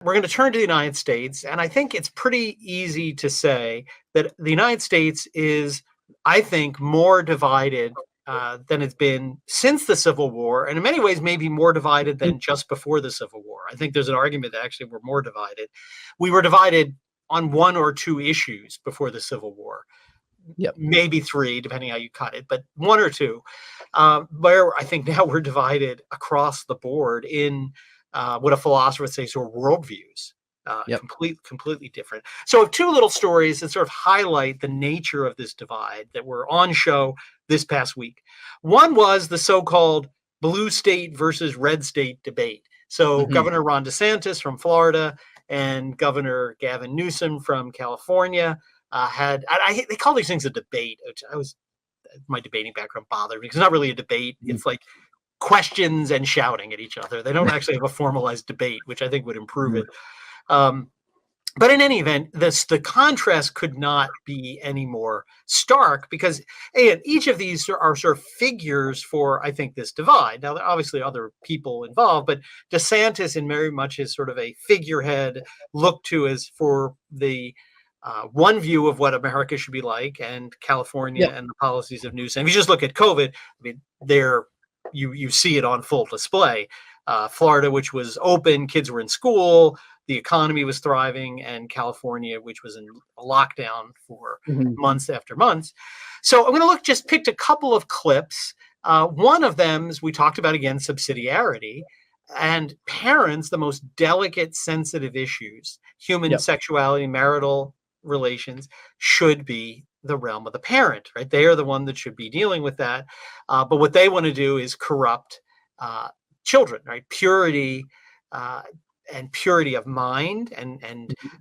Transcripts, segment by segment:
We're going to turn to the United States, and I think it's pretty easy to say that the United States is, I think, more divided than it's been since the Civil War, and in many ways maybe more divided than just before the Civil War. I think there's an argument that actually we're more divided. We were divided on one or two issues before the Civil War. Yep. Maybe three, depending how you cut it, but one or two, where I think now we're divided across the board in what a philosopher would say sort of worldviews, completely different. So two little stories that sort of highlight the nature of this divide that were on show this past week. One was the so-called blue state versus red state debate. So Governor Ron Desantis from Florida and Governor Gavin Newsom from California they call these things a debate, which my debating background bothered me because it's not really a debate. It's like questions and shouting at each other. They don't actually have a formalized debate, which I think would improve it. But in any event, the contrast could not be any more stark because each of these are sort of figures for, I think, this divide. Now, there are obviously other people involved, but DeSantis in very much is sort of a figurehead looked to as for the one view of what America should be like, and California and the policies of Newsom. If you just look at COVID, I mean, you see it on full display. Florida, which was open, kids were in school, the economy was thriving, and California, which was in a lockdown for months after months. So I'm going to picked a couple of clips. One of them is we talked about, again, subsidiarity. And parents, the most delicate, sensitive issues, human sexuality, marital relations, should be the realm of the parent, right? They are the one that should be dealing with that. But what they want to do is corrupt children, right? Purity and purity of mind. And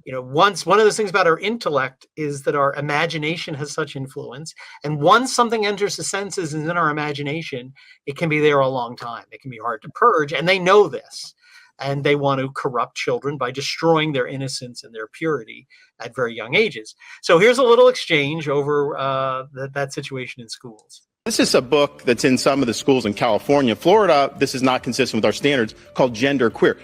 one of those things about our intellect is that our imagination has such influence. And once something enters the senses and is in our imagination, it can be there a long time. It can be hard to purge. And they know this. And they want to corrupt children by destroying their innocence and their purity at very young ages. So here's a little exchange over that situation in schools. This is a book that's in some of the schools in California. Florida, this is not consistent with our standards, called Gender Queer.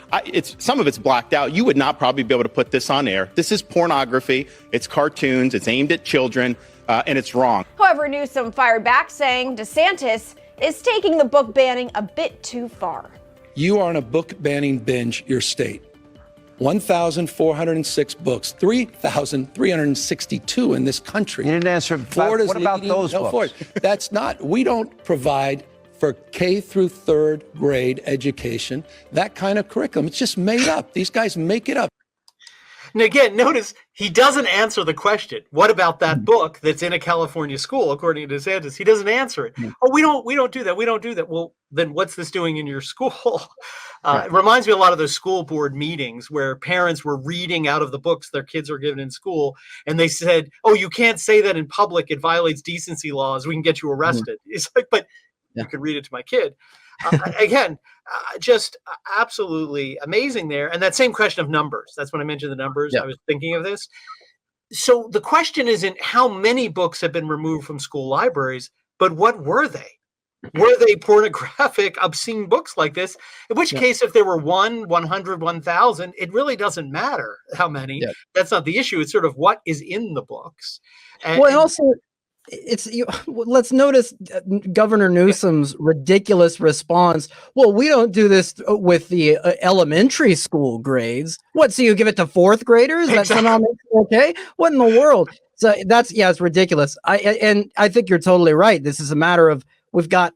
Some of it's blacked out. You would not probably be able to put this on air. This is pornography. It's cartoons. It's aimed at children, and it's wrong. However, Newsom fired back, saying DeSantis is taking the book banning a bit too far. You are on a book banning binge, your state. 1,406 books, 3,362 in this country. You didn't answer. Florida's what about those books? That's not, we don't provide for K through third grade education, that kind of curriculum. It's just made up. These guys make it up. And again, notice he doesn't answer the question. What about that book that's in a California school, according to DeSantis? He doesn't answer it. Oh, we don't do that. We don't do that. Well, then what's this doing in your school? It reminds me a lot of those school board meetings where parents were reading out of the books their kids are given in school. And they said, oh, you can't say that in public. It violates decency laws. We can get you arrested. It's like, but you can read it to my kid. Again, just absolutely amazing there. And that same question of numbers. That's when I mentioned the numbers. I was thinking of this. So the question isn't how many books have been removed from school libraries, but what were they? Were they pornographic, obscene books like this? In which case, if there were 100, 1,000, it really doesn't matter how many. That's not the issue. It's sort of what is in the books. And also, let's notice Governor Newsom's ridiculous response. Well, we don't do this with the elementary school grades. What? So you give it to fourth graders? That's okay. What in the world? So it's ridiculous. I think you're totally right. This is a matter of we've got.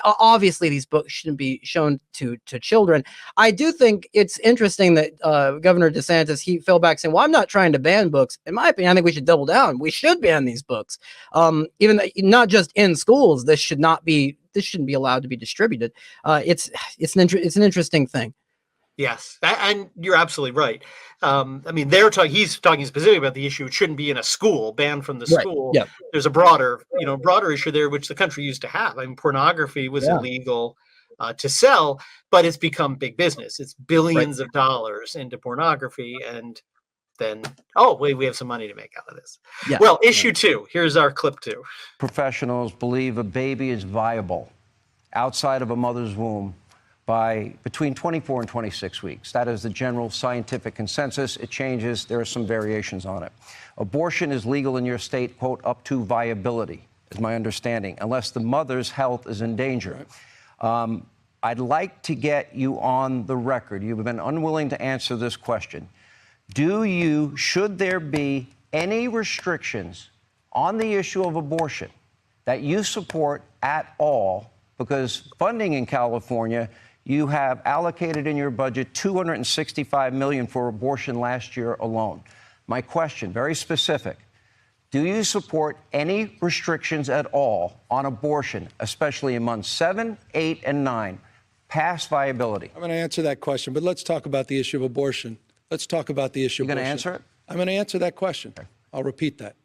Obviously, these books shouldn't be shown to children. I do think it's interesting that Governor DeSantis, he fell back saying, well, I'm not trying to ban books. In my opinion, I think we should double down. We should ban these books. Even not just in schools. This shouldn't be allowed to be distributed. It's an interesting thing. Yes, and you're absolutely right. I mean, he's talking specifically about the issue. It shouldn't be in a school, banned from the school. Yeah. There's a broader issue there, which the country used to have. I mean, pornography was illegal to sell, but it's become big business. It's billions of dollars into pornography. And then, we have some money to make out of this. Yeah. Well, issue 2. Here's our clip 2. Professionals believe a baby is viable outside of a mother's womb by between 24 and 26 weeks. That is the general scientific consensus. It changes. There are some variations on it. Abortion is legal in your state, quote, up to viability, is my understanding, unless the mother's health is in danger. I'd like to get you on the record. You've been unwilling to answer this question. Should there be any restrictions on the issue of abortion that you support at all? Because funding in California, you have allocated in your budget $265 million for abortion last year alone. My question, very specific. Do you support any restrictions at all on abortion, especially in months 7, 8, and 9, past viability? I'm going to answer that question, but let's talk about the issue of abortion. Let's talk about the issue of abortion. You're going to answer it? I'm going to answer that question. I'll repeat that.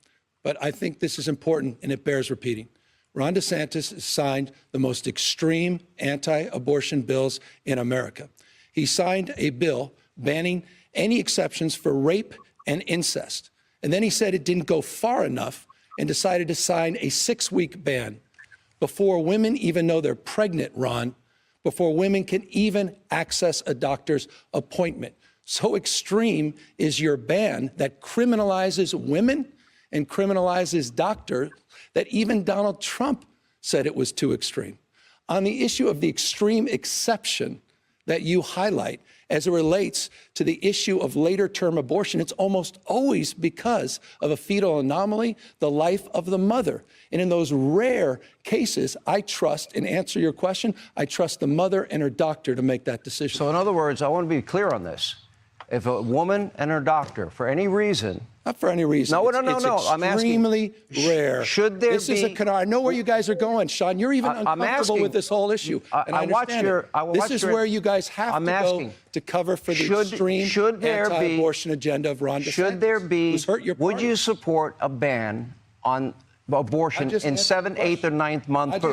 But I think this is important, and it bears repeating. Ron DeSantis has signed the most extreme anti-abortion bills in America. He signed a bill banning any exceptions for rape and incest. And then he said it didn't go far enough and decided to sign a 6-week ban before women even know they're pregnant, Ron, before women can even access a doctor's appointment. So extreme is your ban that criminalizes women and criminalizes doctors that even Donald Trump said it was too extreme. On the issue of the extreme exception that you highlight as it relates to the issue of later term abortion, it's almost always because of a fetal anomaly, the life of the mother. And in those rare cases, I trust, and answer your question, I trust the mother and her doctor to make that decision. So in other words, I want to be clear on this. If a woman and her doctor, for any reason, not for any reason. No. I'm extremely rare. Should there this be? Is a canard. I know where you guys are going, Sean. You're even uncomfortable with this whole issue. This is where you guys have to go to cover for the extreme anti-abortion agenda of Ron DeSantis. Should there be? Who's hurt your party. Would you support a ban on abortion in 7th, 8th, or 9th month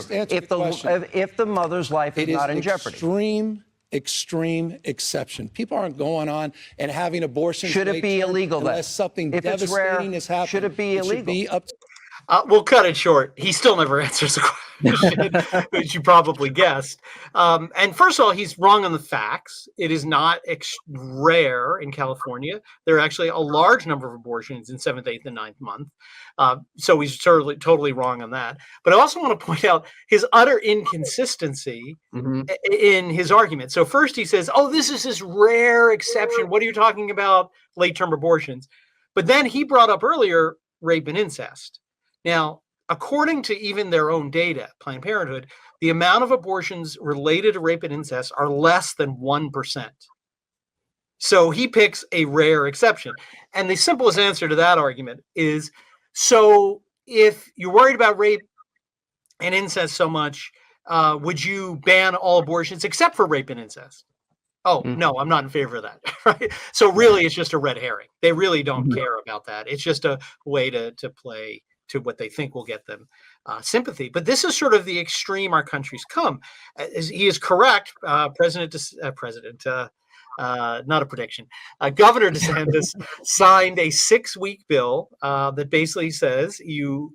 if the mother's life is not in jeopardy? Extreme exception. People aren't going on and having abortions. Should it be illegal then? Unless something devastating has happened. Should it be illegal? It should be up to We'll cut it short. He still never answers the question, which you probably guessed. And first of all, he's wrong on the facts. It is not rare in California. There are actually a large number of abortions in 7th, 8th, and 9th month. So he's totally wrong on that. But I also want to point out his utter inconsistency in his argument. So first he says, oh, this is this rare exception. What are you talking about? Late-term abortions. But then he brought up earlier rape and incest. Now, according to even their own data, Planned Parenthood, the amount of abortions related to rape and incest are less than 1%. So he picks a rare exception. And the simplest answer to that argument is, so if you're worried about rape and incest so much, would you ban all abortions except for rape and incest? Oh, no, I'm not in favor of that. Right? So really, it's just a red herring. They really don't care about that. It's just a way to play to what they think will get them sympathy. But this is sort of the extreme our country's come. He is correct. Not a prediction. Governor DeSantis signed a 6-week bill that basically says you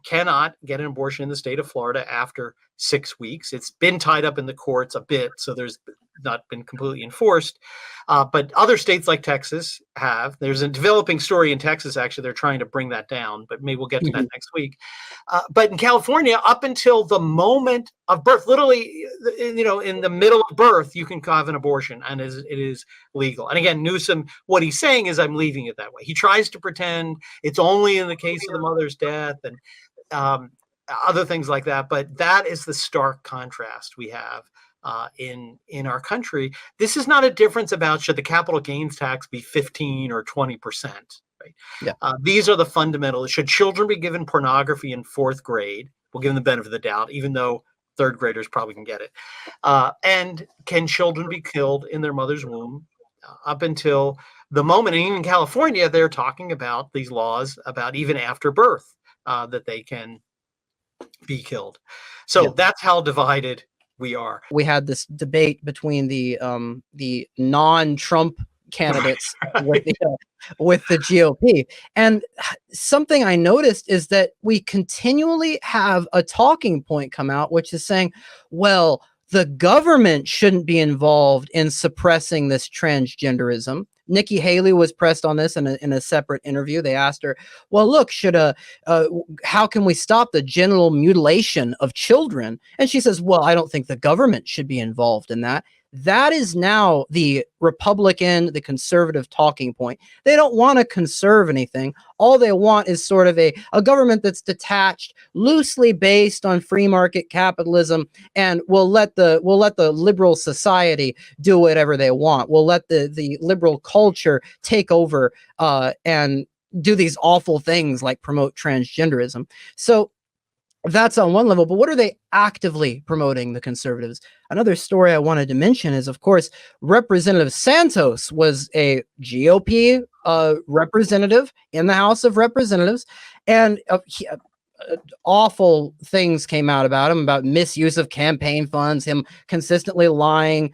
cannot get an abortion in the state of Florida after 6 weeks. It's been tied up in the courts a bit, so there's not been completely enforced. But other states like Texas have. There's a developing story in Texas, actually. They're trying to bring that down, but maybe we'll get to that next week. But in California, up until the moment of birth, literally, in the middle of birth, you can have an abortion, and it is legal. And again, Newsome, what he's saying is, I'm leaving it that way. He tries to pretend it's only in the case of the mother's death and other things like that. But that is the stark contrast we have in our country. This is not a difference about should the capital gains tax be 15 or 20%. Right? Yeah. These are the fundamental. Should children be given pornography in 4th grade? We'll give them the benefit of the doubt, even though 3rd graders probably can get it. And can children be killed in their mother's womb up until the moment? And even in California, they're talking about these laws about even after birth that they can be killed. So that's how divided we are. We had this debate between the non-Trump candidates with the GOP. And something I noticed is that we continually have a talking point come out, which is saying, well, the government shouldn't be involved in suppressing this transgenderism. Nikki Haley was pressed on this in a separate interview. They asked her, well, look, how can we stop the genital mutilation of children? And she says, well, I don't think the government should be involved in that. That is now the Republican, the conservative talking point. They don't want to conserve anything. All they want is sort of a government that's detached, loosely based on free market capitalism, and we'll let the liberal society do whatever they want. We'll let the liberal culture take over and do these awful things like promote transgenderism. So that's on one level, but what are they actively promoting, the conservatives? Another story I wanted to mention is, of course, Representative Santos was a GOP representative in the House of Representatives, and awful things came out about him, about misuse of campaign funds, him consistently lying,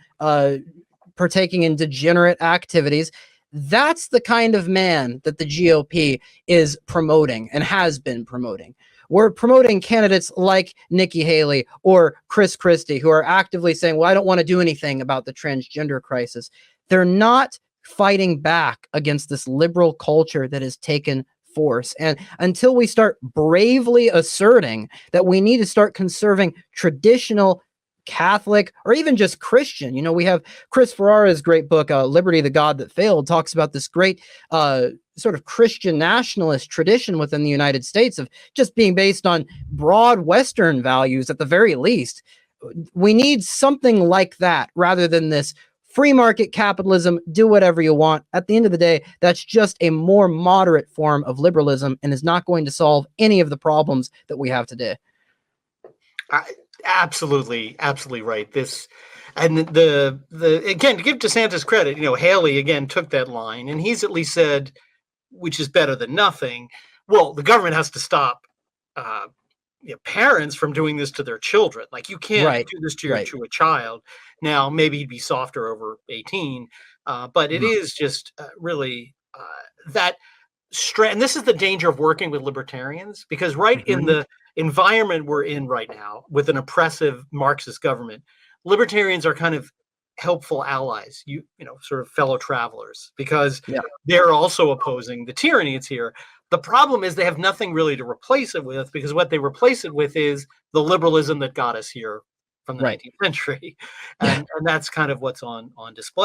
partaking in degenerate activities. That's the kind of man that the GOP is promoting and has been promoting. We're promoting candidates like Nikki Haley or Chris Christie, who are actively saying, well, I don't want to do anything about the transgender crisis. They're not fighting back against this liberal culture that has taken force. And until we start bravely asserting that we need to start conserving traditional Catholic or even just Christian, we have Chris Ferrara's great book, Liberty, the God That Failed, talks about this great sort of Christian nationalist tradition within the United States of just being based on broad Western values at the very least. We need something like that rather than this free market capitalism, do whatever you want. At the end of the day, that's just a more moderate form of liberalism and is not going to solve any of the problems that we have today. Absolutely right. This, and the again, to give DeSantis credit, Haley again took that line, and he's at least said, which is better than nothing. Well, the government has to stop parents from doing this to their children. Like, you can't do this to a child. Now, maybe he'd be softer over 18, but it is just really that. And this is the danger of working with libertarians, because in the environment we're in right now with an oppressive Marxist government, libertarians are kind of helpful allies, sort of fellow travelers, because they're also opposing the tyranny that's here. The problem is they have nothing really to replace it with, because what they replace it with is the liberalism that got us here from the 19th century. And that's kind of what's on display.